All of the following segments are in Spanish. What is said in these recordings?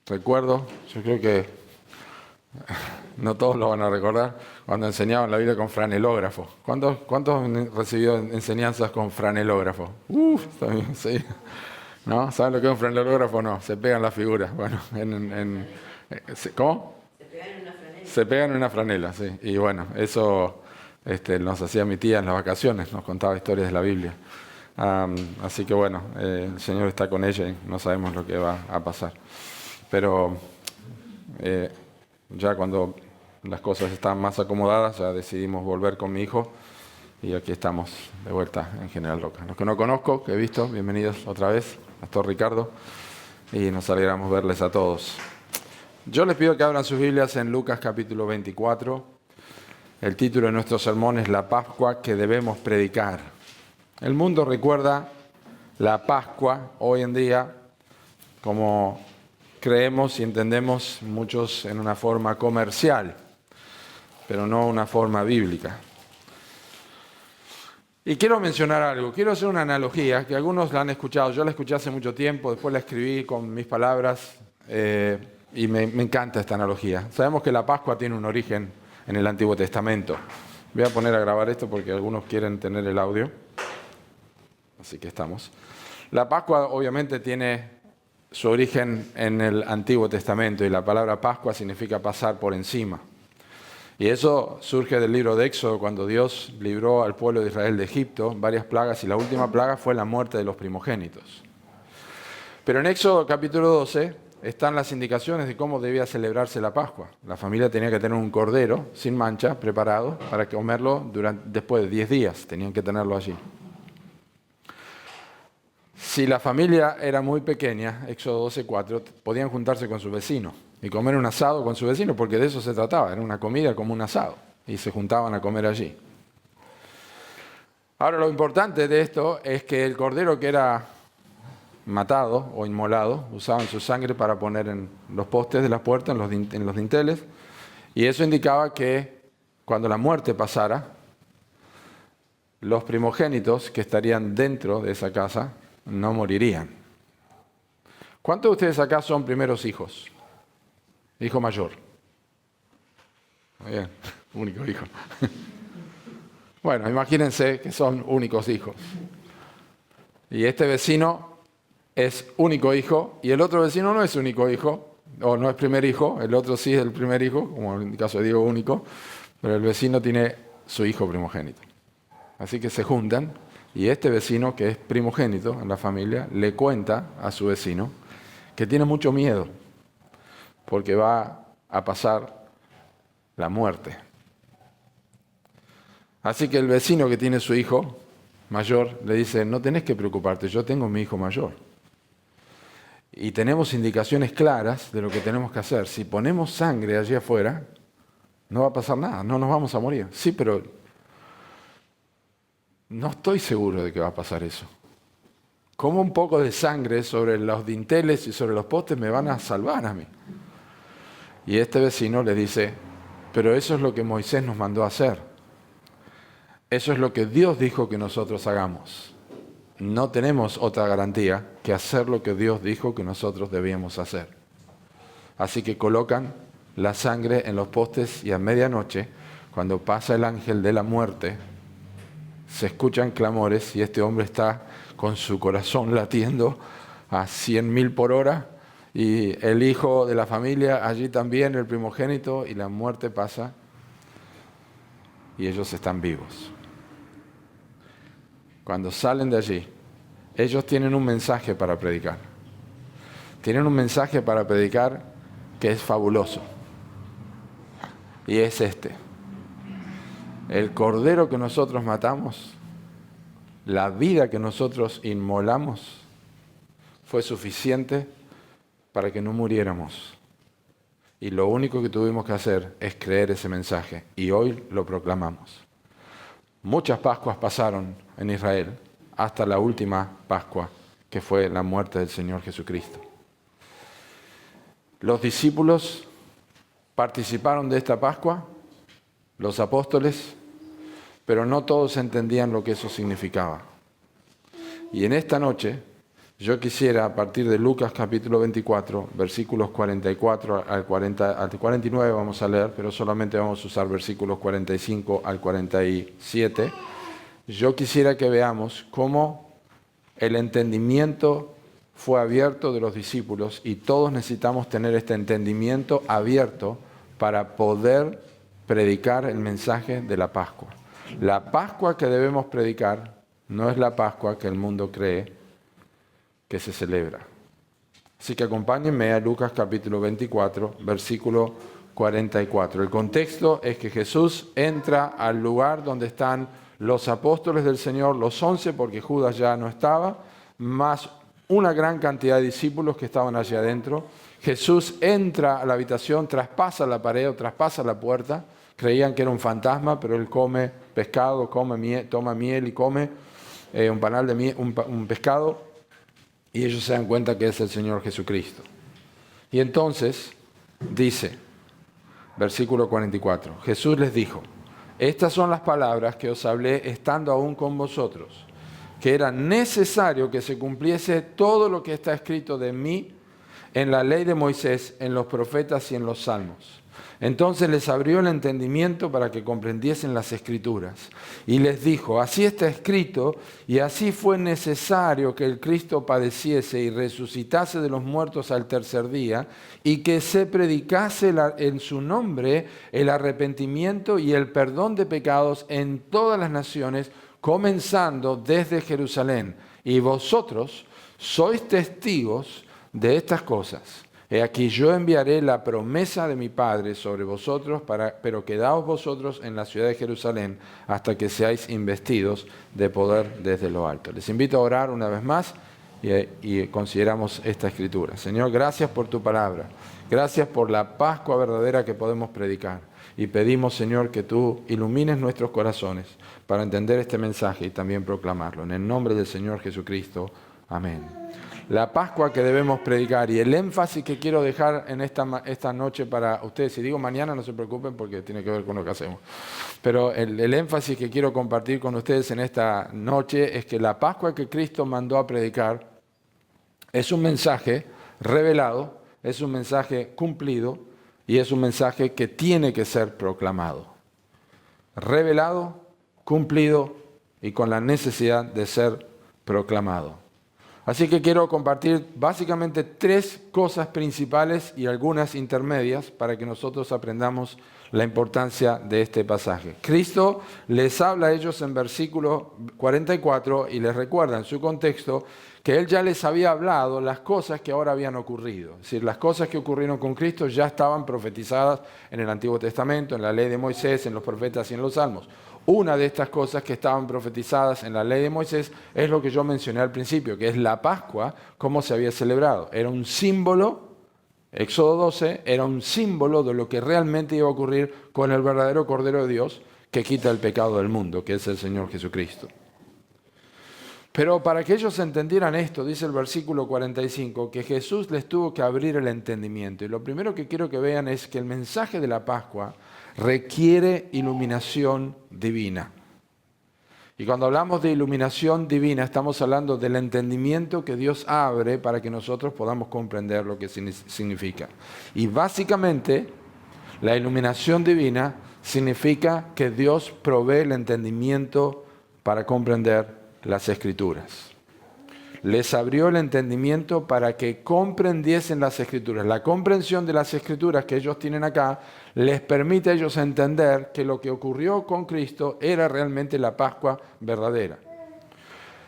recuerdo, yo creo que no todos lo van a recordar, cuando enseñaban la Biblia con franelógrafo. ¿Cuántos han recibido enseñanzas con franelógrafo? También, sí. ¿No? ¿Saben lo que es un franelógrafo? No, se pegan las figuras. Bueno, ¿cómo? Se pegan en una franela. Se pegan en una franela, sí. Y bueno, eso nos hacía mi tía en las vacaciones, nos contaba historias de la Biblia. Así que bueno, el Señor está con ella y no sabemos lo que va a pasar. Pero ya cuando las cosas están más acomodadas, ya decidimos volver con mi hijo y aquí estamos de vuelta en General Roca. Los que no conozco, que he visto, bienvenidos otra vez, Pastor Ricardo, y nos alegramos verles a todos. Yo les pido que abran sus Biblias en Lucas capítulo 24. El título de nuestro sermón es La Pascua que debemos predicar. El mundo recuerda la Pascua hoy en día como creemos y entendemos muchos en una forma comercial, pero no una forma bíblica. Y quiero mencionar algo, quiero hacer una analogía, que algunos la han escuchado, yo la escuché hace mucho tiempo, después la escribí con mis palabras y me encanta esta analogía. Sabemos que la Pascua tiene un origen en el Antiguo Testamento. Voy a poner a grabar esto porque algunos quieren tener el audio, así que estamos. La Pascua obviamente tiene su origen en el Antiguo Testamento y la palabra Pascua significa pasar por encima. Y eso surge del libro de Éxodo, cuando Dios libró al pueblo de Israel de Egipto, varias plagas, y la última plaga fue la muerte de los primogénitos. Pero en Éxodo capítulo 12 están las indicaciones de cómo debía celebrarse la Pascua. La familia tenía que tener un cordero sin mancha preparado para comerlo después de 10 días, tenían que tenerlo allí. Si la familia era muy pequeña, Éxodo 12:4, podían juntarse con su vecino y comer un asado con su vecino, porque de eso se trataba, era una comida como un asado, y se juntaban a comer allí. Ahora, lo importante de esto es que el cordero que era matado o inmolado, usaban su sangre para poner en los postes de las puertas, en los dinteles, y eso indicaba que cuando la muerte pasara, los primogénitos que estarían dentro de esa casa no morirían. ¿Cuántos de ustedes acá son primeros hijos? Hijo mayor. Muy bien, único hijo. Bueno, imagínense que son únicos hijos. Y este vecino es único hijo y el otro vecino no es único hijo, o no es primer hijo, el otro sí es el primer hijo, como en el caso de Diego único, pero el vecino tiene su hijo primogénito. Así que se juntan y este vecino, que es primogénito en la familia, le cuenta a su vecino que tiene mucho miedo porque va a pasar la muerte. Así que el vecino que tiene su hijo mayor le dice, no tenés que preocuparte, yo tengo mi hijo mayor. Y tenemos indicaciones claras de lo que tenemos que hacer. Si ponemos sangre allí afuera, no va a pasar nada, no nos vamos a morir. Sí, pero no estoy seguro de que va a pasar eso. ¿Cómo un poco de sangre sobre los dinteles y sobre los postes me van a salvar a mí? Y este vecino le dice, pero eso es lo que Moisés nos mandó a hacer. Eso es lo que Dios dijo que nosotros hagamos. No tenemos otra garantía que hacer lo que Dios dijo que nosotros debíamos hacer. Así que colocan la sangre en los postes y a medianoche, cuando pasa el ángel de la muerte, se escuchan clamores y este hombre está con su corazón latiendo a 100.000 por hora y el hijo de la familia allí también, el primogénito, y la muerte pasa y ellos están vivos. Cuando salen de allí, ellos tienen un mensaje para predicar. Tienen un mensaje para predicar que es fabuloso. Y es este. El cordero que nosotros matamos, la vida que nosotros inmolamos, fue suficiente para que no muriéramos. Y lo único que tuvimos que hacer es creer ese mensaje. Y hoy lo proclamamos. Muchas Pascuas pasaron en Israel hasta la última Pascua, que fue la muerte del Señor Jesucristo. Los discípulos participaron de esta Pascua, los apóstoles, pero no todos entendían lo que eso significaba. Y en esta noche Yo quisiera, a partir de Lucas capítulo 24, versículos 44 al 49 vamos a leer, pero solamente vamos a usar versículos 45 al 47. Yo quisiera que veamos cómo el entendimiento fue abierto de los discípulos y todos necesitamos tener este entendimiento abierto para poder predicar el mensaje de la Pascua. La Pascua que debemos predicar no es la Pascua que el mundo cree que se celebra. Así que acompáñenme a Lucas capítulo 24, versículo 44. El contexto es que Jesús entra al lugar donde están los apóstoles del Señor, los 11, porque Judas ya no estaba, más una gran cantidad de discípulos que estaban allí adentro. Jesús entra a la habitación, traspasa la pared o traspasa la puerta. Creían que era un fantasma, pero él come pescado, toma miel y come un panal de miel, un pescado. Y ellos se dan cuenta que es el Señor Jesucristo. Y entonces dice, versículo 44, Jesús les dijo, estas son las palabras que os hablé estando aún con vosotros, que era necesario que se cumpliese todo lo que está escrito de mí en la ley de Moisés, en los profetas y en los salmos. Entonces les abrió el entendimiento para que comprendiesen las Escrituras. Y les dijo, así está escrito, y así fue necesario que el Cristo padeciese y resucitase de los muertos al tercer día, y que se predicase en su nombre el arrepentimiento y el perdón de pecados en todas las naciones, comenzando desde Jerusalén. Y vosotros sois testigos de estas cosas. He aquí yo enviaré la promesa de mi Padre sobre vosotros, pero quedaos vosotros en la ciudad de Jerusalén hasta que seáis investidos de poder desde lo alto. Les invito a orar una vez más y consideramos esta escritura. Señor, gracias por tu palabra. Gracias por la Pascua verdadera que podemos predicar. Y pedimos, Señor, que tú ilumines nuestros corazones para entender este mensaje y también proclamarlo. En el nombre del Señor Jesucristo. Amén. La Pascua que debemos predicar y el énfasis que quiero dejar en esta noche para ustedes. Si digo mañana, no se preocupen porque tiene que ver con lo que hacemos. Pero el énfasis que quiero compartir con ustedes en esta noche es que la Pascua que Cristo mandó a predicar es un mensaje revelado, es un mensaje cumplido y es un mensaje que tiene que ser proclamado. Revelado, cumplido y con la necesidad de ser proclamado. Así que quiero compartir básicamente 3 cosas principales y algunas intermedias para que nosotros aprendamos la importancia de este pasaje. Cristo les habla a ellos en versículo 44 y les recuerda en su contexto que Él ya les había hablado las cosas que ahora habían ocurrido. Es decir, las cosas que ocurrieron con Cristo ya estaban profetizadas en el Antiguo Testamento, en la ley de Moisés, en los profetas y en los salmos. Una de estas cosas que estaban profetizadas en la ley de Moisés es lo que yo mencioné al principio, que es la Pascua, cómo se había celebrado. Era un símbolo, Éxodo 12, era un símbolo de lo que realmente iba a ocurrir con el verdadero Cordero de Dios que quita el pecado del mundo, que es el Señor Jesucristo. Pero para que ellos entendieran esto, dice el versículo 45, que Jesús les tuvo que abrir el entendimiento. Y lo primero que quiero que vean es que el mensaje de la Pascua requiere iluminación divina. Y cuando hablamos de iluminación divina, estamos hablando del entendimiento que Dios abre para que nosotros podamos comprender lo que significa. Y básicamente, la iluminación divina significa que Dios provee el entendimiento para comprender las Escrituras. Les abrió el entendimiento para que comprendiesen las Escrituras. La comprensión de las Escrituras que ellos tienen acá les permite a ellos entender que lo que ocurrió con Cristo era realmente la Pascua verdadera.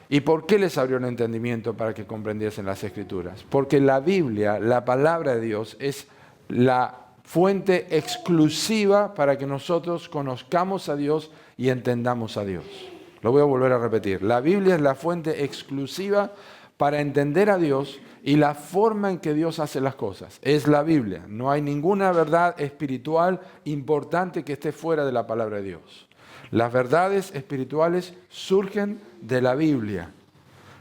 ¿Y por qué les abrió el entendimiento para que comprendiesen las Escrituras? Porque la Biblia, la palabra de Dios, es la fuente exclusiva para que nosotros conozcamos a Dios y entendamos a Dios. Lo voy a volver a repetir. La Biblia es la fuente exclusiva para entender a Dios y la forma en que Dios hace las cosas. Es la Biblia. No hay ninguna verdad espiritual importante que esté fuera de la palabra de Dios. Las verdades espirituales surgen de la Biblia.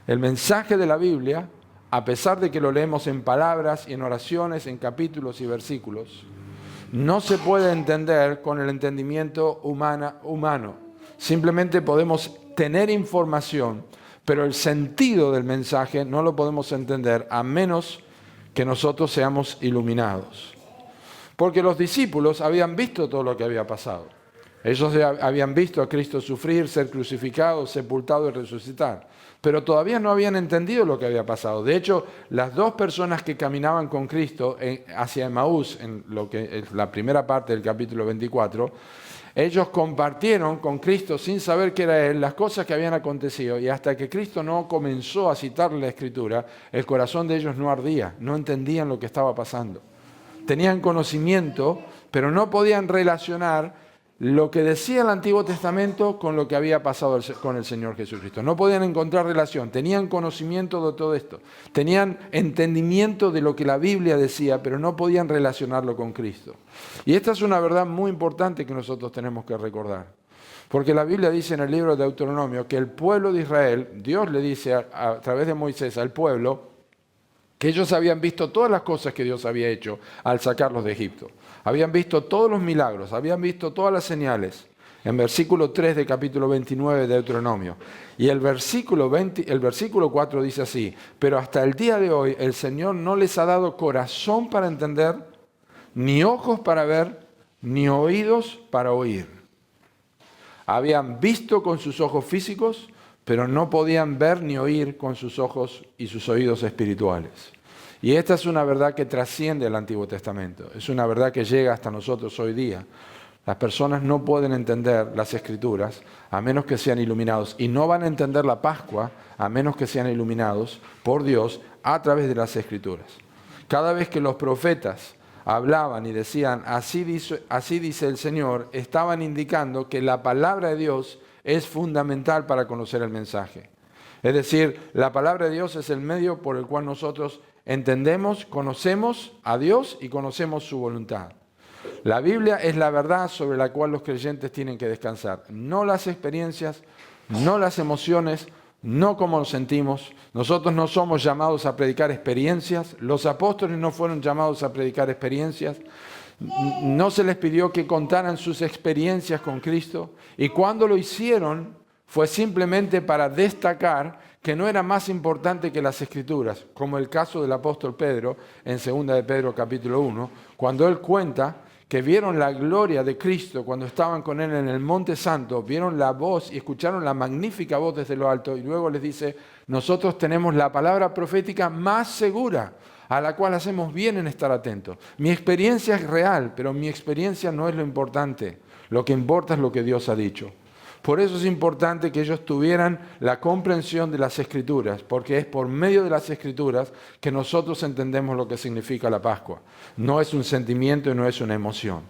El mensaje de la Biblia, a pesar de que lo leemos en palabras y en oraciones, en capítulos y versículos, no se puede entender con el entendimiento humano. Simplemente podemos tener información, Pero el sentido del mensaje no lo podemos entender a menos que nosotros seamos iluminados. Porque los discípulos habían visto todo lo que había pasado. Ellos habían visto a Cristo sufrir, ser crucificado, sepultado y resucitar. Pero todavía no habían entendido lo que había pasado. De hecho, las dos personas que caminaban con Cristo hacia Emaús, en lo que es la primera parte del capítulo 24, ellos compartieron con Cristo sin saber que era Él las cosas que habían acontecido, y hasta que Cristo no comenzó a citarle la Escritura, el corazón de ellos no ardía, no entendían lo que estaba pasando. Tenían conocimiento, pero no podían relacionar lo que decía el Antiguo Testamento con lo que había pasado con el Señor Jesucristo. No podían encontrar relación, tenían conocimiento de todo esto, tenían entendimiento de lo que la Biblia decía, pero no podían relacionarlo con Cristo. Y esta es una verdad muy importante que nosotros tenemos que recordar. Porque la Biblia dice en el libro de Deuteronomio que el pueblo de Israel, Dios le dice a través de Moisés al pueblo, que ellos habían visto todas las cosas que Dios había hecho al sacarlos de Egipto. Habían visto todos los milagros, habían visto todas las señales. En versículo 3 de capítulo 29 de Deuteronomio. Y el versículo 4 dice así: pero hasta el día de hoy el Señor no les ha dado corazón para entender, ni ojos para ver, ni oídos para oír. Habían visto con sus ojos físicos, pero no podían ver ni oír con sus ojos y sus oídos espirituales. Y esta es una verdad que trasciende el Antiguo Testamento. Es una verdad que llega hasta nosotros hoy día. Las personas no pueden entender las Escrituras a menos que sean iluminados. Y no van a entender la Pascua a menos que sean iluminados por Dios a través de las Escrituras. Cada vez que los profetas hablaban y decían, así dice el Señor, estaban indicando que la palabra de Dios es fundamental para conocer el mensaje. Es decir, la palabra de Dios es el medio por el cual nosotros entendemos, conocemos a Dios y conocemos su voluntad. La Biblia es la verdad sobre la cual los creyentes tienen que descansar. No las experiencias, no las emociones, no cómo nos sentimos. Nosotros no somos llamados a predicar experiencias. Los apóstoles no fueron llamados a predicar experiencias. No se les pidió que contaran sus experiencias con Cristo. Y cuando lo hicieron, fue simplemente para destacar que no era más importante que las Escrituras, como el caso del apóstol Pedro en 2 de Pedro capítulo 1, cuando él cuenta que vieron la gloria de Cristo cuando estaban con Él en el Monte Santo, vieron la voz y escucharon la magnífica voz desde lo alto, y luego les dice, nosotros tenemos la palabra profética más segura, a la cual hacemos bien en estar atentos. Mi experiencia es real, pero mi experiencia no es lo importante. Lo que importa es lo que Dios ha dicho. Por eso es importante que ellos tuvieran la comprensión de las Escrituras, porque es por medio de las Escrituras que nosotros entendemos lo que significa la Pascua. No es un sentimiento y no es una emoción.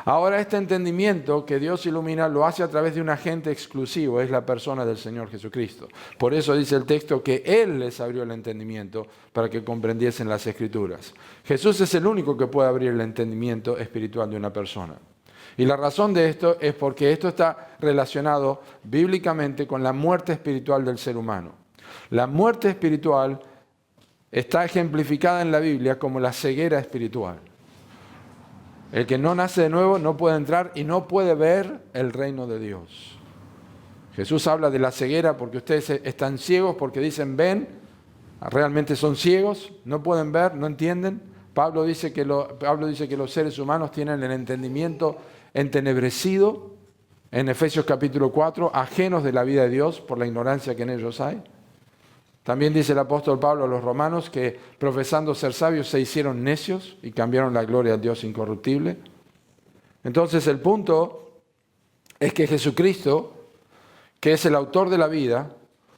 Ahora, este entendimiento que Dios ilumina lo hace a través de un agente exclusivo, es la persona del Señor Jesucristo. Por eso dice el texto que Él les abrió el entendimiento para que comprendiesen las Escrituras. Jesús es el único que puede abrir el entendimiento espiritual de una persona. Y la razón de esto es porque esto está relacionado bíblicamente con la muerte espiritual del ser humano. La muerte espiritual está ejemplificada en la Biblia como la ceguera espiritual. El que no nace de nuevo no puede entrar y no puede ver el reino de Dios. Jesús habla de la ceguera porque ustedes están ciegos porque dicen ven, realmente son ciegos, no pueden ver, no entienden. Pablo dice que los seres humanos tienen el entendimiento entenebrecido, en Efesios capítulo 4, ajenos de la vida de Dios por la ignorancia que en ellos hay. También dice el apóstol Pablo a los romanos que profesando ser sabios se hicieron necios y cambiaron la gloria al Dios incorruptible. Entonces el punto es que Jesucristo, que es el autor de la vida,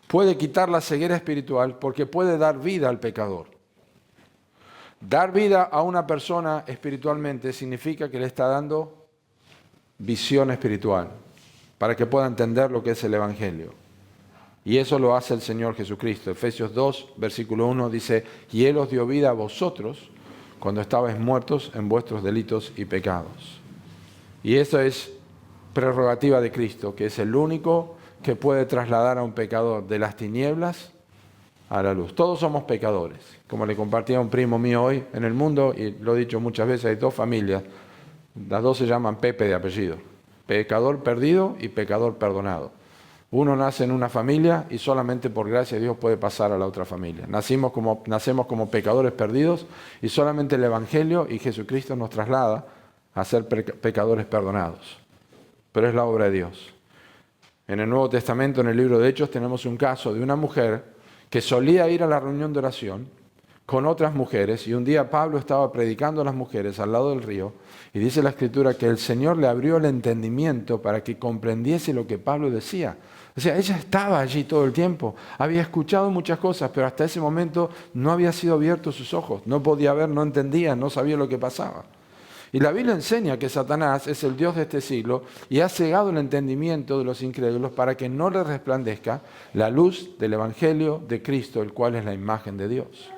puede quitar la ceguera espiritual porque puede dar vida al pecador. Dar vida a una persona espiritualmente significa que le está dando visión espiritual para que pueda entender lo que es el Evangelio. Y eso lo hace el Señor Jesucristo. Efesios 2, versículo 1 dice, y Él os dio vida a vosotros cuando estabais muertos en vuestros delitos y pecados. Y eso es prerrogativa de Cristo, que es el único que puede trasladar a un pecador de las tinieblas a la luz. Todos somos pecadores. Como le compartía un primo mío hoy, en el mundo, y lo he dicho muchas veces, hay dos familias. Las dos se llaman Pepe de apellido. Pecador perdido y pecador perdonado. Uno nace en una familia y solamente por gracia de Dios puede pasar a la otra familia. Nacemos como pecadores perdidos y solamente el Evangelio y Jesucristo nos traslada a ser pecadores perdonados. Pero es la obra de Dios. En el Nuevo Testamento, en el libro de Hechos, tenemos un caso de una mujer que solía ir a la reunión de oración con otras mujeres, y un día Pablo estaba predicando a las mujeres al lado del río, y dice la Escritura que el Señor le abrió el entendimiento para que comprendiese lo que Pablo decía. O sea, ella estaba allí todo el tiempo, había escuchado muchas cosas, pero hasta ese momento no había sido abiertos sus ojos, no podía ver, no entendía, no sabía lo que pasaba. Y la Biblia enseña que Satanás es el Dios de este siglo y ha cegado el entendimiento de los incrédulos para que no les resplandezca la luz del Evangelio de Cristo, el cual es la imagen de Dios.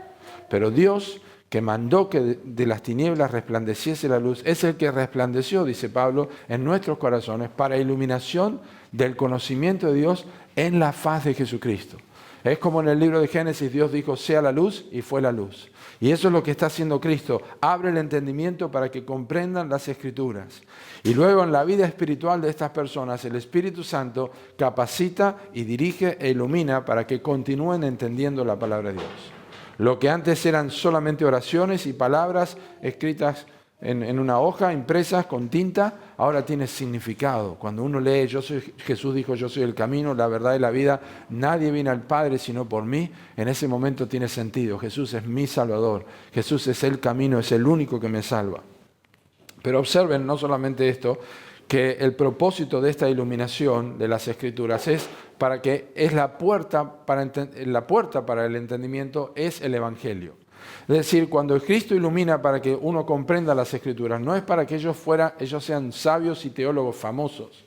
Pero Dios, que mandó que de las tinieblas resplandeciese la luz, es el que resplandeció, dice Pablo, en nuestros corazones para iluminación del conocimiento de Dios en la faz de Jesucristo. Es como en el libro de Génesis, Dios dijo, sea la luz, y fue la luz. Y eso es lo que está haciendo Cristo. Abre el entendimiento para que comprendan las Escrituras. Y luego en la vida espiritual de estas personas, el Espíritu Santo capacita y dirige e ilumina para que continúen entendiendo la palabra de Dios. Lo que antes eran solamente oraciones y palabras escritas en una hoja, impresas con tinta, ahora tiene significado. Cuando uno lee, Jesús dijo, yo soy el camino, la verdad y la vida, nadie viene al Padre sino por mí, en ese momento tiene sentido. Jesús es mi Salvador, Jesús es el camino, es el único que me salva. Pero observen no solamente esto, que el propósito de esta iluminación de las Escrituras es la puerta para el entendimiento es el Evangelio. Es decir, cuando Cristo ilumina para que uno comprenda las Escrituras, no es para que ellos sean sabios y teólogos famosos,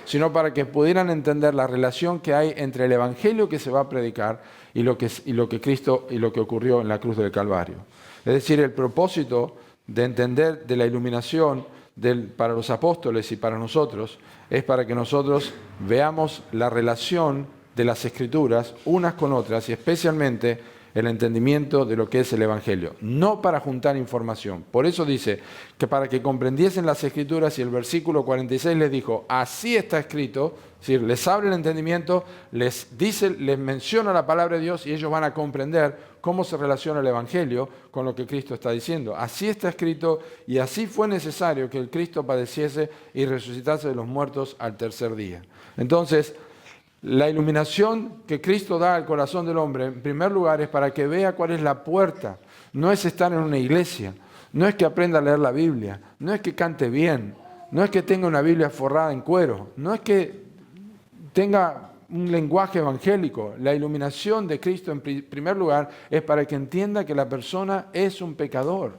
sino para que pudieran entender la relación que hay entre el Evangelio que se va a predicar y lo que ocurrió en la cruz del Calvario. Es decir, el propósito de entender de la iluminación para los apóstoles y para nosotros es para que nosotros veamos la relación de las Escrituras unas con otras y especialmente el entendimiento de lo que es el Evangelio, no para juntar información. Por eso dice que para que comprendiesen las Escrituras, y el versículo 46 les dijo, así está escrito, es decir, les abre el entendimiento, les menciona la palabra de Dios y ellos van a comprender cómo se relaciona el Evangelio con lo que Cristo está diciendo. Así está escrito y así fue necesario que el Cristo padeciese y resucitase de los muertos al tercer día. Entonces, la iluminación que Cristo da al corazón del hombre, en primer lugar, es para que vea cuál es la puerta. No es estar en una iglesia, no es que aprenda a leer la Biblia, no es que cante bien, no es que tenga una Biblia forrada en cuero, no es que tenga un lenguaje evangélico. La iluminación de Cristo, en primer lugar, es para que entienda que la persona es un pecador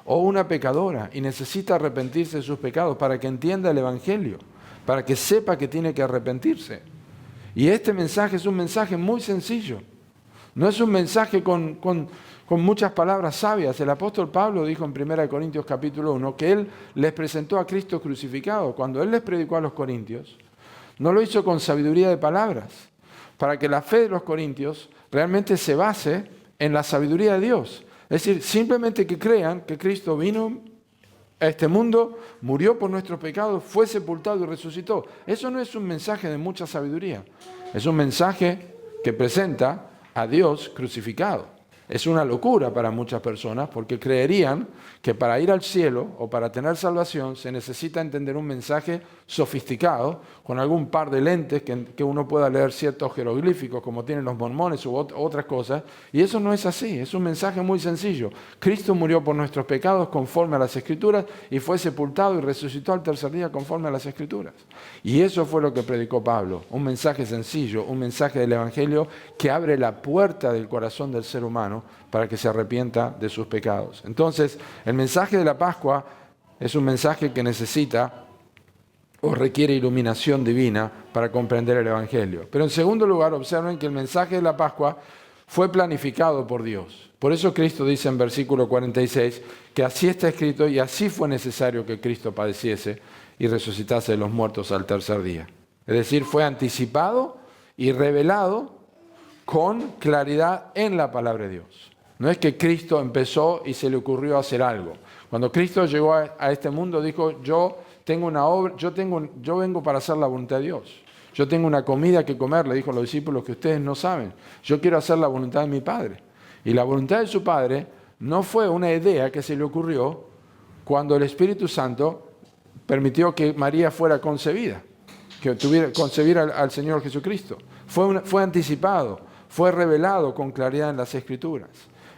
o una pecadora y necesita arrepentirse de sus pecados, para que entienda el Evangelio, para que sepa que tiene que arrepentirse. Y este mensaje es un mensaje muy sencillo. No es un mensaje con muchas palabras sabias. El apóstol Pablo dijo en 1 Corintios capítulo 1 que él les presentó a Cristo crucificado. Cuando él les predicó a los corintios, no lo hizo con sabiduría de palabras, para que la fe de los corintios realmente se base en la sabiduría de Dios. Es decir, simplemente que crean que Cristo vino a este mundo, murió por nuestros pecados, fue sepultado y resucitó. Eso no es un mensaje de mucha sabiduría. Es un mensaje que presenta a Dios crucificado. Es una locura para muchas personas porque creerían que para ir al cielo o para tener salvación se necesita entender un mensaje sofisticado con algún par de lentes que uno pueda leer ciertos jeroglíficos como tienen los mormones u otras cosas. Y eso no es así, es un mensaje muy sencillo. Cristo murió por nuestros pecados conforme a las Escrituras y fue sepultado y resucitó al tercer día conforme a las Escrituras. Y eso fue lo que predicó Pablo, un mensaje sencillo, un mensaje del Evangelio que abre la puerta del corazón del ser humano para que se arrepienta de sus pecados. Entonces, el mensaje de la Pascua es un mensaje que necesita o requiere iluminación divina para comprender el Evangelio. Pero en segundo lugar, observen que el mensaje de la Pascua fue planificado por Dios. Por eso Cristo dice en versículo 46 que así está escrito y así fue necesario que Cristo padeciese y resucitase de los muertos al tercer día. Es decir, fue anticipado y revelado con claridad en la palabra de Dios. No es que Cristo empezó y se le ocurrió hacer algo. Cuando Cristo llegó a este mundo dijo, yo tengo una obra, yo vengo para hacer la voluntad de Dios. Yo tengo una comida que comer, le dijo a los discípulos, que ustedes no saben. Yo quiero hacer la voluntad de mi Padre. Y la voluntad de su Padre no fue una idea que se le ocurrió cuando el Espíritu Santo permitió que María fuera concebida, que concebir al Señor Jesucristo. Fue anticipado, fue revelado con claridad en las Escrituras.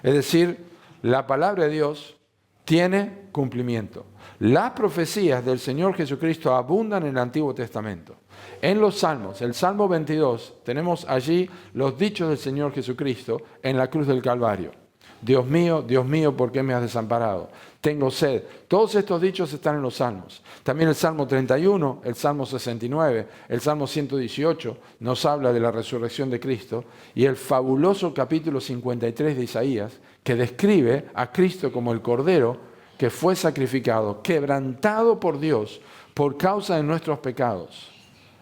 Es decir, la palabra de Dios tiene cumplimiento. Las profecías del Señor Jesucristo abundan en el Antiguo Testamento. En los Salmos, el Salmo 22, tenemos allí los dichos del Señor Jesucristo en la cruz del Calvario. Dios mío, ¿por qué me has desamparado? Tengo sed. Todos estos dichos están en los Salmos. También el Salmo 31, el Salmo 69, el Salmo 118 nos habla de la resurrección de Cristo, y el fabuloso capítulo 53 de Isaías, que describe a Cristo como el Cordero que fue sacrificado, quebrantado por Dios por causa de nuestros pecados,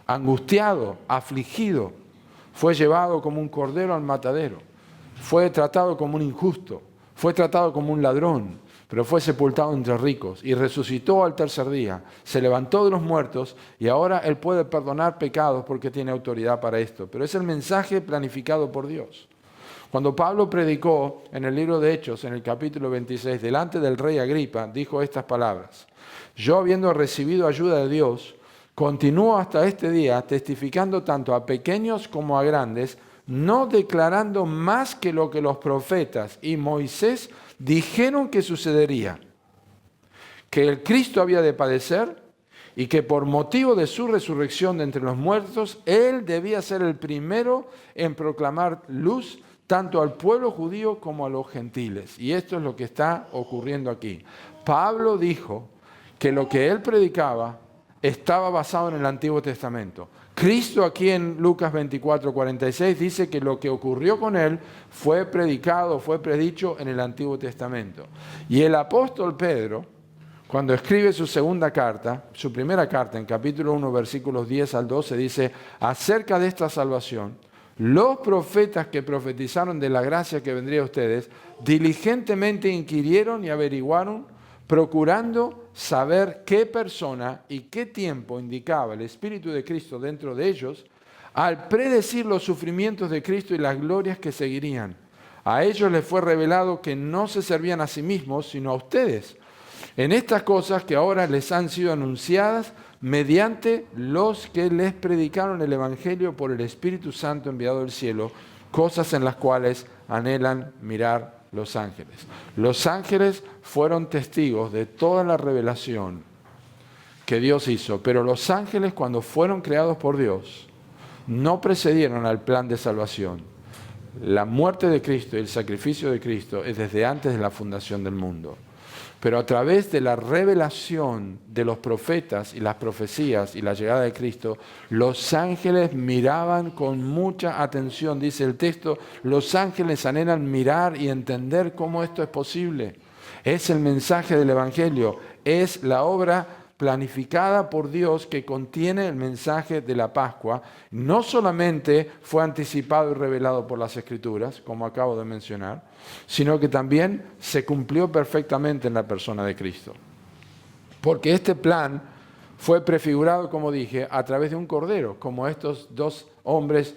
angustiado, afligido, fue llevado como un cordero al matadero, fue tratado como un injusto, fue tratado como un ladrón, pero fue sepultado entre ricos y resucitó al tercer día, se levantó de los muertos y ahora Él puede perdonar pecados porque tiene autoridad para esto. Pero es el mensaje planificado por Dios. Cuando Pablo predicó en el libro de Hechos, en el capítulo 26, delante del rey Agripa, dijo estas palabras: yo, habiendo recibido ayuda de Dios, continúo hasta este día testificando tanto a pequeños como a grandes, no declarando más que lo que los profetas y Moisés dijeron que sucedería, que el Cristo había de padecer y que por motivo de su resurrección de entre los muertos, Él debía ser el primero en proclamar luz tanto al pueblo judío como a los gentiles. Y esto es lo que está ocurriendo aquí. Pablo dijo que lo que él predicaba estaba basado en el Antiguo Testamento. Cristo aquí en Lucas 24:46 dice que lo que ocurrió con él fue predicado, fue predicho en el Antiguo Testamento. Y el apóstol Pedro, cuando escribe su segunda carta, su primera carta en capítulo 1, versículos 10 al 12, dice: acerca de esta salvación, los profetas que profetizaron de la gracia que vendría a ustedes, diligentemente inquirieron y averiguaron, procurando saber qué persona y qué tiempo indicaba el Espíritu de Cristo dentro de ellos, al predecir los sufrimientos de Cristo y las glorias que seguirían. A ellos les fue revelado que no se servían a sí mismos, sino a ustedes, en estas cosas que ahora les han sido anunciadas mediante los que les predicaron el Evangelio por el Espíritu Santo enviado del cielo, cosas en las cuales anhelan mirar los ángeles. Los ángeles fueron testigos de toda la revelación que Dios hizo, pero los ángeles, cuando fueron creados por Dios, no precedieron al plan de salvación. La muerte de Cristo y el sacrificio de Cristo es desde antes de la fundación del mundo. Pero a través de la revelación de los profetas y las profecías y la llegada de Cristo, los ángeles miraban con mucha atención. Dice el texto, los ángeles anhelan mirar y entender cómo esto es posible. Es el mensaje del Evangelio, es la obra planificada por Dios que contiene el mensaje de la Pascua. No solamente fue anticipado y revelado por las Escrituras, como acabo de mencionar, sino que también se cumplió perfectamente en la persona de Cristo. Porque este plan fue prefigurado, como dije, a través de un cordero, como estos dos hombres,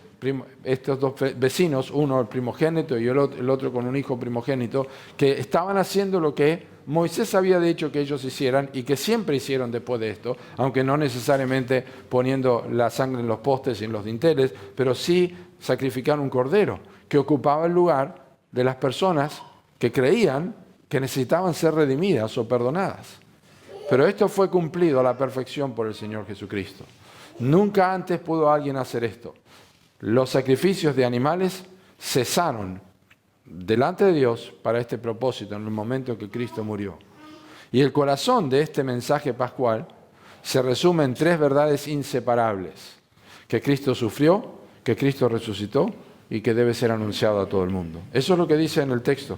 estos dos vecinos, uno el primogénito y el otro con un hijo primogénito, que estaban haciendo lo que Moisés había dicho que ellos hicieran y que siempre hicieron después de esto, aunque no necesariamente poniendo la sangre en los postes y en los dinteles, pero sí sacrificar un cordero que ocupaba el lugar de las personas que creían que necesitaban ser redimidas o perdonadas. Pero esto fue cumplido a la perfección por el Señor Jesucristo. Nunca antes pudo alguien hacer esto. Los sacrificios de animales cesaron delante de Dios para este propósito en el momento en que Cristo murió. Y el corazón de este mensaje pascual se resume en tres verdades inseparables: que Cristo sufrió, que Cristo resucitó y que debe ser anunciado a todo el mundo. Eso es lo que dice en el texto: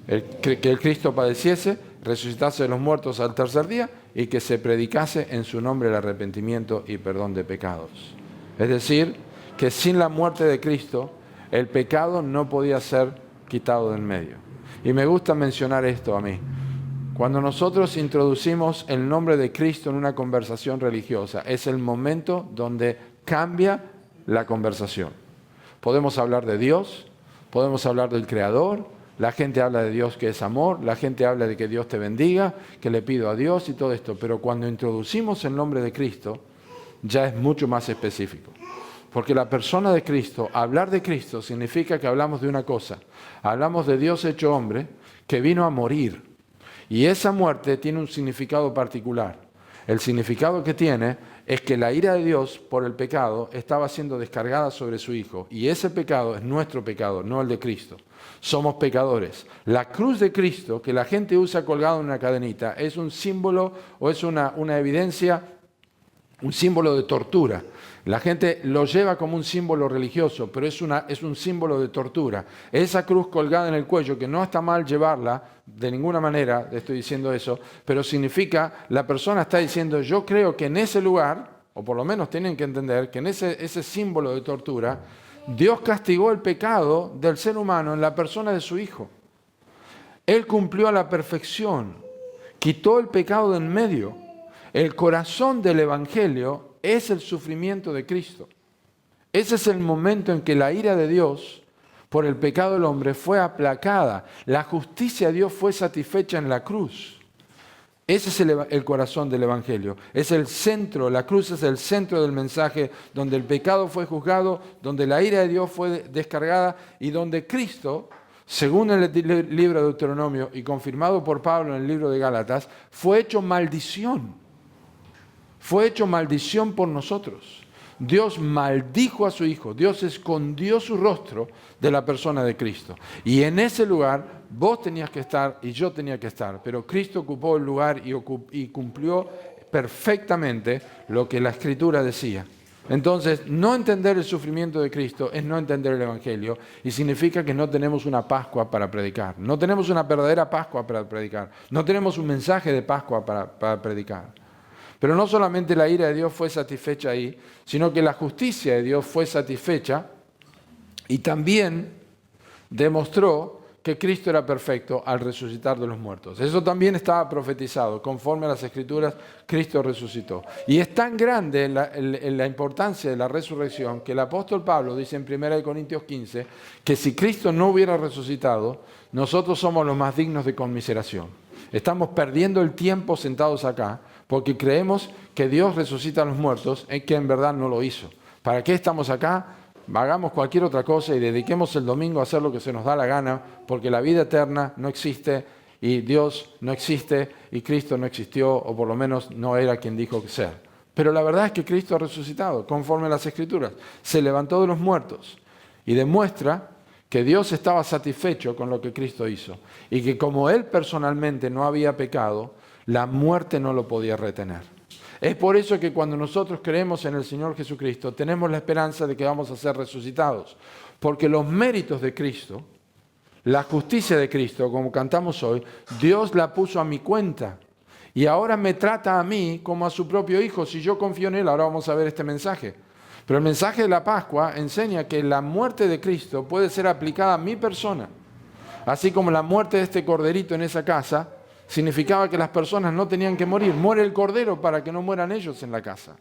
que el Cristo padeciese, resucitase de los muertos al tercer día y que se predicase en su nombre el arrepentimiento y perdón de pecados. Es decir, que sin la muerte de Cristo el pecado no podía ser quitado del medio. Y me gusta mencionar esto a mí. Cuando nosotros introducimos el nombre de Cristo en una conversación religiosa, es el momento donde cambia la conversación. Podemos hablar de Dios, podemos hablar del Creador, la gente habla de Dios que es amor, la gente habla de que Dios te bendiga, que le pido a Dios y todo esto, pero cuando introducimos el nombre de Cristo, ya es mucho más específico. Porque la persona de Cristo, hablar de Cristo significa que hablamos de una cosa, hablamos de Dios hecho hombre, que vino a morir. Y esa muerte tiene un significado particular. El significado que tiene es que la ira de Dios por el pecado estaba siendo descargada sobre su Hijo. Y ese pecado es nuestro pecado, no el de Cristo. Somos pecadores. La cruz de Cristo, que la gente usa colgada en una cadenita, es un símbolo o es una evidencia, un símbolo de tortura. La gente lo lleva como un símbolo religioso, pero es un símbolo de tortura. Esa cruz colgada en el cuello, que no está mal llevarla, de ninguna manera estoy diciendo eso, pero significa, la persona está diciendo, yo creo que en ese lugar, o por lo menos tienen que entender, que en ese símbolo de tortura, Dios castigó el pecado del ser humano en la persona de su Hijo. Él cumplió a la perfección, quitó el pecado de en medio. El corazón del Evangelio es el sufrimiento de Cristo. Ese es el momento en que la ira de Dios por el pecado del hombre fue aplacada. La justicia de Dios fue satisfecha en la cruz. Ese es el corazón del Evangelio. Es el centro, la cruz es el centro del mensaje donde el pecado fue juzgado, donde la ira de Dios fue descargada y donde Cristo, según el libro de Deuteronomio y confirmado por Pablo en el libro de Gálatas, fue hecho maldición. Fue hecho maldición por nosotros. Dios maldijo a su Hijo. Dios escondió su rostro de la persona de Cristo. Y en ese lugar vos tenías que estar y yo tenía que estar. Pero Cristo ocupó el lugar y cumplió perfectamente lo que la Escritura decía. Entonces, no entender el sufrimiento de Cristo es no entender el Evangelio y significa que no tenemos una Pascua para predicar. No tenemos una verdadera Pascua para predicar. No tenemos un mensaje de Pascua para predicar. Pero no solamente la ira de Dios fue satisfecha ahí, sino que la justicia de Dios fue satisfecha y también demostró que Cristo era perfecto al resucitar de los muertos. Eso también estaba profetizado. Conforme a las Escrituras, Cristo resucitó. Y es tan grande la importancia de la resurrección que el apóstol Pablo dice en 1 Corintios 15 que si Cristo no hubiera resucitado, nosotros somos los más dignos de conmiseración. Estamos perdiendo el tiempo sentados acá porque creemos que Dios resucita a los muertos, y que en verdad no lo hizo. ¿Para qué estamos acá? Hagamos cualquier otra cosa y dediquemos el domingo a hacer lo que se nos da la gana, porque la vida eterna no existe y Dios no existe y Cristo no existió, o por lo menos no era quien dijo que ser. Pero la verdad es que Cristo ha resucitado, conforme a las Escrituras. Se levantó de los muertos y demuestra que Dios estaba satisfecho con lo que Cristo hizo y que como Él personalmente no había pecado, la muerte no lo podía retener. Es por eso que cuando nosotros creemos en el Señor Jesucristo, tenemos la esperanza de que vamos a ser resucitados. Porque los méritos de Cristo, la justicia de Cristo, como cantamos hoy, Dios la puso a mi cuenta. Y ahora me trata a mí como a su propio Hijo. Si yo confío en Él, ahora vamos a ver este mensaje. Pero el mensaje de la Pascua enseña que la muerte de Cristo puede ser aplicada a mi persona. Así como la muerte de este corderito en esa casa significaba que las personas no tenían que morir. Muere el cordero para que no mueran ellos en la casa.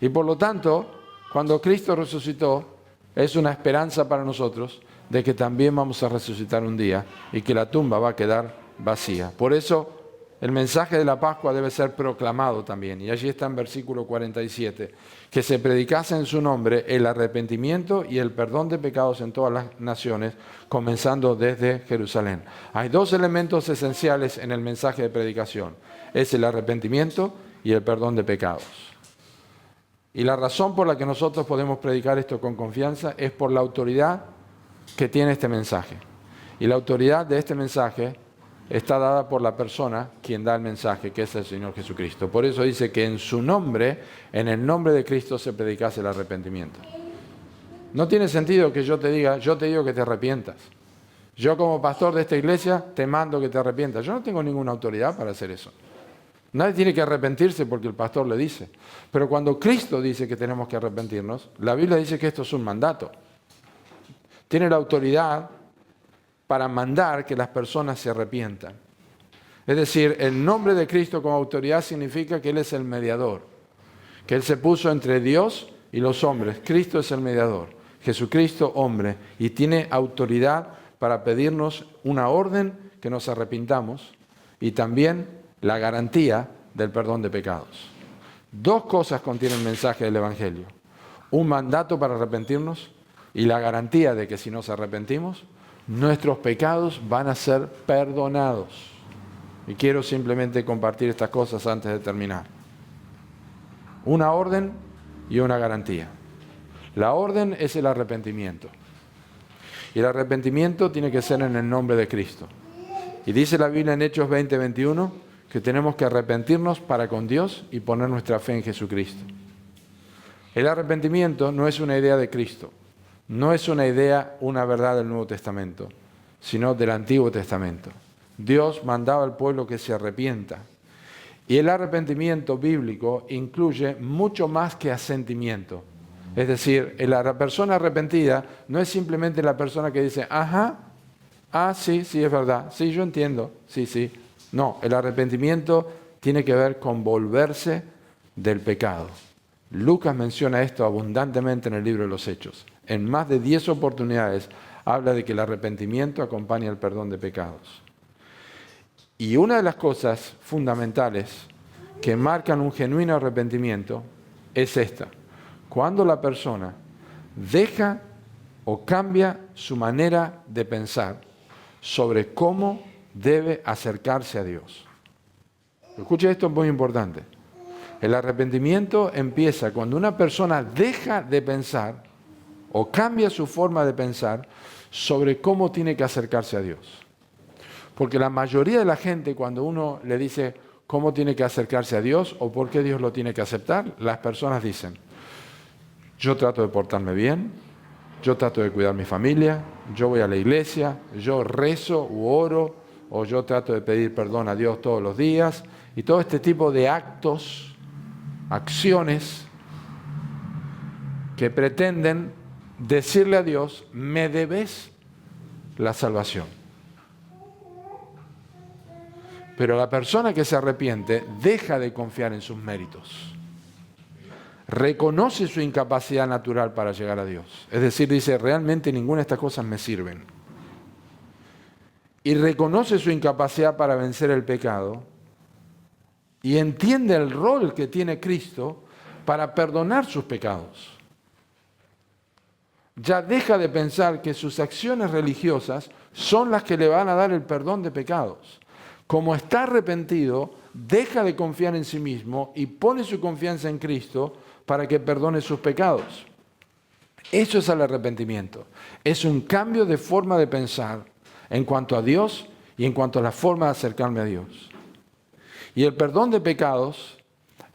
Y por lo tanto, cuando Cristo resucitó, es una esperanza para nosotros de que también vamos a resucitar un día y que la tumba va a quedar vacía. Por eso, el mensaje de la Pascua debe ser proclamado también. Y allí está en versículo 47. Que se predicase en su nombre el arrepentimiento y el perdón de pecados en todas las naciones, comenzando desde Jerusalén. Hay dos elementos esenciales en el mensaje de predicación. Es el arrepentimiento y el perdón de pecados. Y la razón por la que nosotros podemos predicar esto con confianza es por la autoridad que tiene este mensaje. Y la autoridad de este mensaje está dada por la persona quien da el mensaje, que es el Señor Jesucristo. Por eso dice que en su nombre, en el nombre de Cristo, se predicase el arrepentimiento. No tiene sentido que yo te digo que te arrepientas. Yo como pastor de esta iglesia te mando que te arrepientas. Yo no tengo ninguna autoridad para hacer eso. Nadie tiene que arrepentirse porque el pastor le dice. Pero cuando Cristo dice que tenemos que arrepentirnos, la Biblia dice que esto es un mandato. Tiene la autoridad para mandar que las personas se arrepientan. Es decir, el nombre de Cristo como autoridad significa que Él es el mediador, que Él se puso entre Dios y los hombres. Cristo es el mediador. Jesucristo, hombre, y tiene autoridad para pedirnos una orden que nos arrepintamos y también la garantía del perdón de pecados. Dos cosas contiene el mensaje del Evangelio. Un mandato para arrepentirnos y la garantía de que si nos arrepentimos, nuestros pecados van a ser perdonados. Y quiero simplemente compartir estas cosas antes de terminar. Una orden y una garantía. La orden es el arrepentimiento. Y el arrepentimiento tiene que ser en el nombre de Cristo. Y dice la Biblia en Hechos 20:21 que tenemos que arrepentirnos para con Dios y poner nuestra fe en Jesucristo. El arrepentimiento no es una idea de Cristo, no es una idea, una verdad del Nuevo Testamento, sino del Antiguo Testamento. Dios mandaba al pueblo que se arrepienta. Y el arrepentimiento bíblico incluye mucho más que asentimiento. Es decir, la persona arrepentida no es simplemente la persona que dice, ajá, sí, es verdad, sí, yo entiendo, sí. No, el arrepentimiento tiene que ver con volverse del pecado. Lucas menciona esto abundantemente en el libro de los Hechos. En más de 10 oportunidades habla de que el arrepentimiento acompaña el perdón de pecados. Y una de las cosas fundamentales que marcan un genuino arrepentimiento es esta. Cuando la persona deja o cambia su manera de pensar sobre cómo debe acercarse a Dios. Escuche, esto es muy importante. El arrepentimiento empieza cuando una persona deja de pensar o cambia su forma de pensar sobre cómo tiene que acercarse a Dios. Porque la mayoría de la gente, cuando uno le dice cómo tiene que acercarse a Dios o por qué Dios lo tiene que aceptar, las personas dicen, yo trato de portarme bien, yo trato de cuidar mi familia, yo voy a la iglesia, yo rezo u oro, o yo trato de pedir perdón a Dios todos los días, y todo este tipo de actos, acciones que pretenden decirle a Dios, me debes la salvación. Pero la persona que se arrepiente deja de confiar en sus méritos. Reconoce su incapacidad natural para llegar a Dios. Es decir, dice, realmente ninguna de estas cosas me sirven. Y reconoce su incapacidad para vencer el pecado y entiende el rol que tiene Cristo para perdonar sus pecados. Ya deja de pensar que sus acciones religiosas son las que le van a dar el perdón de pecados. Como está arrepentido, deja de confiar en sí mismo y pone su confianza en Cristo para que perdone sus pecados. Eso es el arrepentimiento. Es un cambio de forma de pensar en cuanto a Dios y en cuanto a la forma de acercarme a Dios. Y el perdón de pecados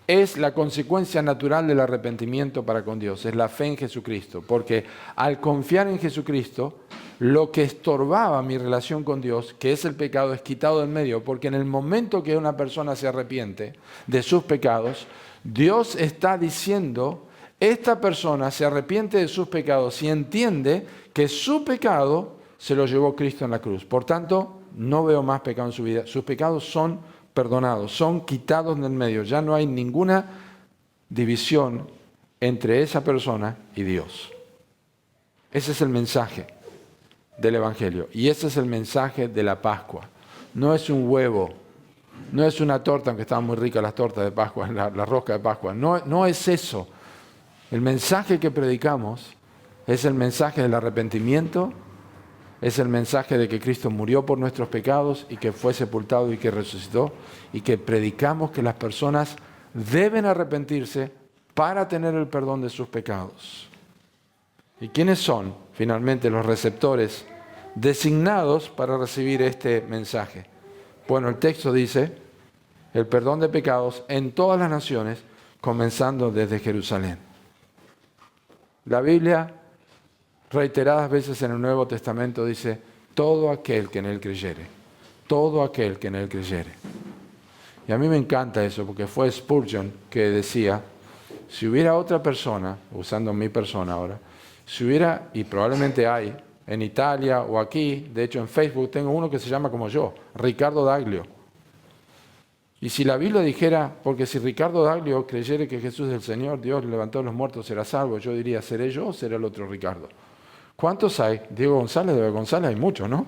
es la consecuencia natural del arrepentimiento para con Dios, es la fe en Jesucristo, porque al confiar en Jesucristo, lo que estorbaba mi relación con Dios, que es el pecado, es quitado del medio, porque en el momento que una persona se arrepiente de sus pecados, Dios está diciendo, esta persona se arrepiente de sus pecados y entiende que su pecado se lo llevó Cristo en la cruz. Por tanto, no veo más pecado en su vida. Sus pecados son perdonados, son quitados del medio. Ya no hay ninguna división entre esa persona y Dios. Ese es el mensaje del Evangelio y ese es el mensaje de la Pascua. No es un huevo, no es una torta, aunque estaban muy ricas las tortas de Pascua, la rosca de Pascua. No es eso. El mensaje que predicamos es el mensaje del arrepentimiento, es el mensaje de que Cristo murió por nuestros pecados y que fue sepultado y que resucitó, y que predicamos que las personas deben arrepentirse para tener el perdón de sus pecados. ¿Y quiénes son finalmente los receptores designados para recibir este mensaje? Bueno, el texto dice, el perdón de pecados en todas las naciones, comenzando desde Jerusalén. La Biblia, reiteradas veces en el Nuevo Testamento, dice, todo aquel que en él creyere, todo aquel que en él creyere. Y a mí me encanta eso, porque fue Spurgeon que decía, si hubiera otra persona, usando mi persona ahora, si hubiera, y probablemente hay, en Italia o aquí, de hecho en Facebook tengo uno que se llama como yo, Ricardo Daglio. Y si la Biblia dijera, porque si Ricardo Daglio creyere que Jesús es el Señor, Dios le levantó a los muertos, será salvo, yo diría, ¿seré yo o será el otro Ricardo? ¿Cuántos hay? Diego González, de González hay muchos, ¿no?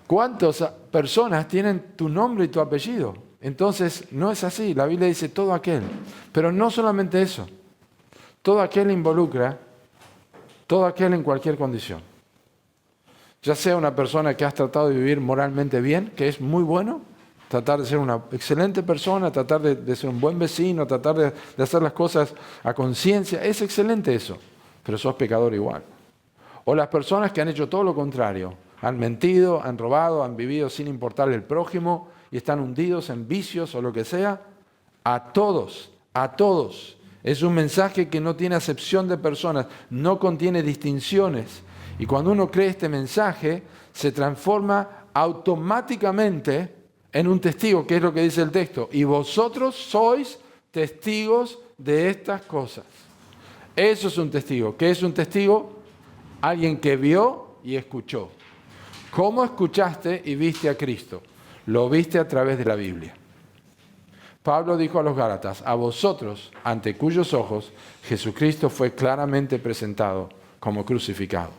¿Cuántas personas tienen tu nombre y tu apellido? Entonces, no es así. La Biblia dice todo aquel. Pero no solamente eso. Todo aquel involucra, todo aquel en cualquier condición. Ya sea una persona que has tratado de vivir moralmente bien, que es muy bueno, tratar de ser una excelente persona, tratar de ser un buen vecino, tratar de hacer las cosas a conciencia, es excelente eso, pero sos pecador igual. O las personas que han hecho todo lo contrario, han mentido, han robado, han vivido sin importarle el prójimo y están hundidos en vicios o lo que sea, a todos. Es un mensaje que no tiene acepción de personas, no contiene distinciones. Y cuando uno cree este mensaje, se transforma automáticamente en un testigo, que es lo que dice el texto. Y vosotros sois testigos de estas cosas. Eso es un testigo. ¿Qué es un testigo? Alguien que vio y escuchó. ¿Cómo escuchaste y viste a Cristo? Lo viste a través de la Biblia. Pablo dijo a los Gálatas, a vosotros, ante cuyos ojos Jesucristo fue claramente presentado como crucificado.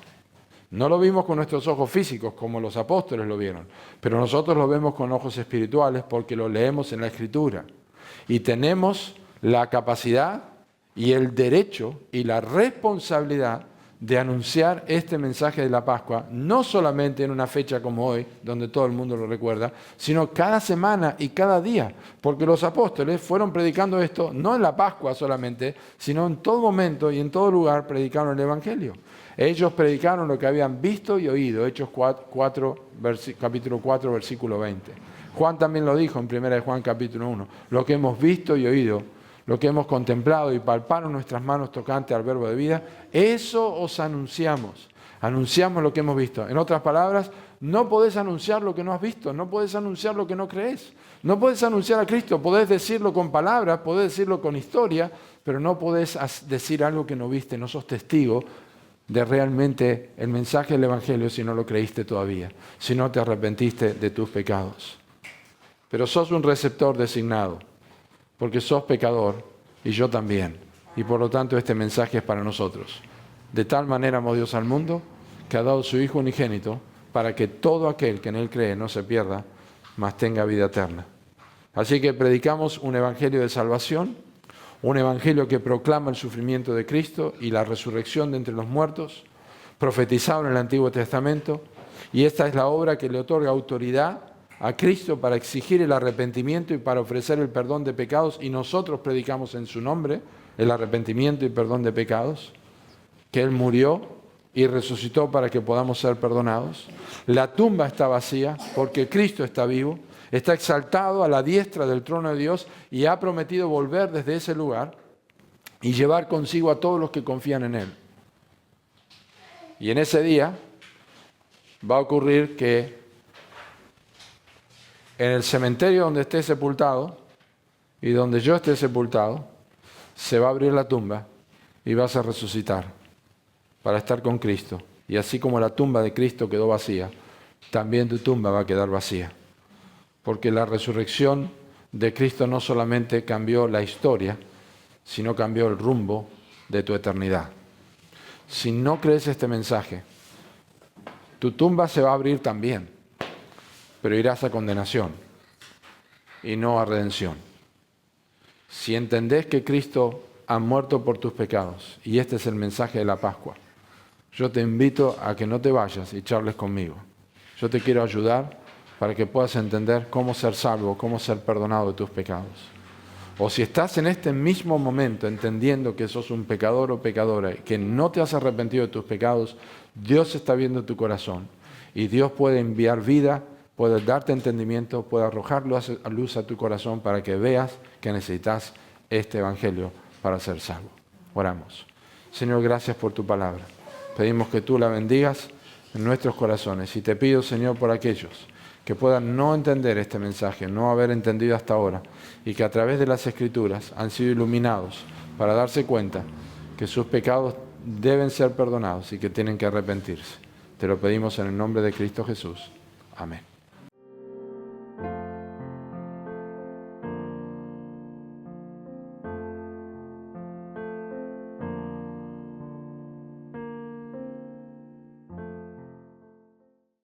No lo vimos con nuestros ojos físicos como los apóstoles lo vieron, pero nosotros lo vemos con ojos espirituales porque lo leemos en la Escritura. Y tenemos la capacidad y el derecho y la responsabilidad de anunciar este mensaje de la Pascua, no solamente en una fecha como hoy, donde todo el mundo lo recuerda, sino cada semana y cada día, porque los apóstoles fueron predicando esto, no en la Pascua solamente, sino en todo momento y en todo lugar predicaron el Evangelio. Ellos predicaron lo que habían visto y oído, Hechos 4, capítulo 4, versículo 20. Juan también lo dijo en 1 Juan capítulo 1, lo que hemos visto y oído, lo que hemos contemplado y palparon nuestras manos tocante al verbo de vida, eso os anunciamos. Anunciamos lo que hemos visto. En otras palabras, no podés anunciar lo que no has visto, no podés anunciar lo que no crees. No podés anunciar a Cristo, podés decirlo con palabras, podés decirlo con historia, pero no podés decir algo que no viste, no sos testigo de realmente el mensaje del Evangelio si no lo creíste todavía, si no te arrepentiste de tus pecados. Pero sos un receptor designado, porque sos pecador y yo también. Y por lo tanto este mensaje es para nosotros. De tal manera amó Dios al mundo que ha dado su Hijo unigénito para que todo aquel que en Él cree no se pierda, mas tenga vida eterna. Así que predicamos un evangelio de salvación, un evangelio que proclama el sufrimiento de Cristo y la resurrección de entre los muertos, profetizado en el Antiguo Testamento, y esta es la obra que le otorga autoridad a Cristo para exigir el arrepentimiento y para ofrecer el perdón de pecados, y nosotros predicamos en su nombre el arrepentimiento y perdón de pecados, que Él murió y resucitó para que podamos ser perdonados. La tumba está vacía porque Cristo está vivo, está exaltado a la diestra del trono de Dios y ha prometido volver desde ese lugar y llevar consigo a todos los que confían en Él. Y en ese día va a ocurrir que en el cementerio donde esté sepultado y donde yo esté sepultado, se va a abrir la tumba y vas a resucitar para estar con Cristo. Y así como la tumba de Cristo quedó vacía, también tu tumba va a quedar vacía. Porque la resurrección de Cristo no solamente cambió la historia, sino cambió el rumbo de tu eternidad. Si no crees este mensaje, tu tumba se va a abrir también, pero irás a condenación y no a redención. Si entendés que Cristo ha muerto por tus pecados, y este es el mensaje de la Pascua, yo te invito a que no te vayas y charles conmigo. Yo te quiero ayudar para que puedas entender cómo ser salvo, cómo ser perdonado de tus pecados. O si estás en este mismo momento entendiendo que sos un pecador o pecadora, que no te has arrepentido de tus pecados, Dios está viendo tu corazón y Dios puede enviar vida, puede darte entendimiento, puede arrojar luz a tu corazón para que veas que necesitas este evangelio para ser salvo. Oramos. Señor, gracias por tu palabra. Pedimos que tú la bendigas en nuestros corazones y te pido, Señor, por aquellos que puedan no entender este mensaje, no haber entendido hasta ahora, y que a través de las Escrituras han sido iluminados para darse cuenta que sus pecados deben ser perdonados y que tienen que arrepentirse. Te lo pedimos en el nombre de Cristo Jesús. Amén.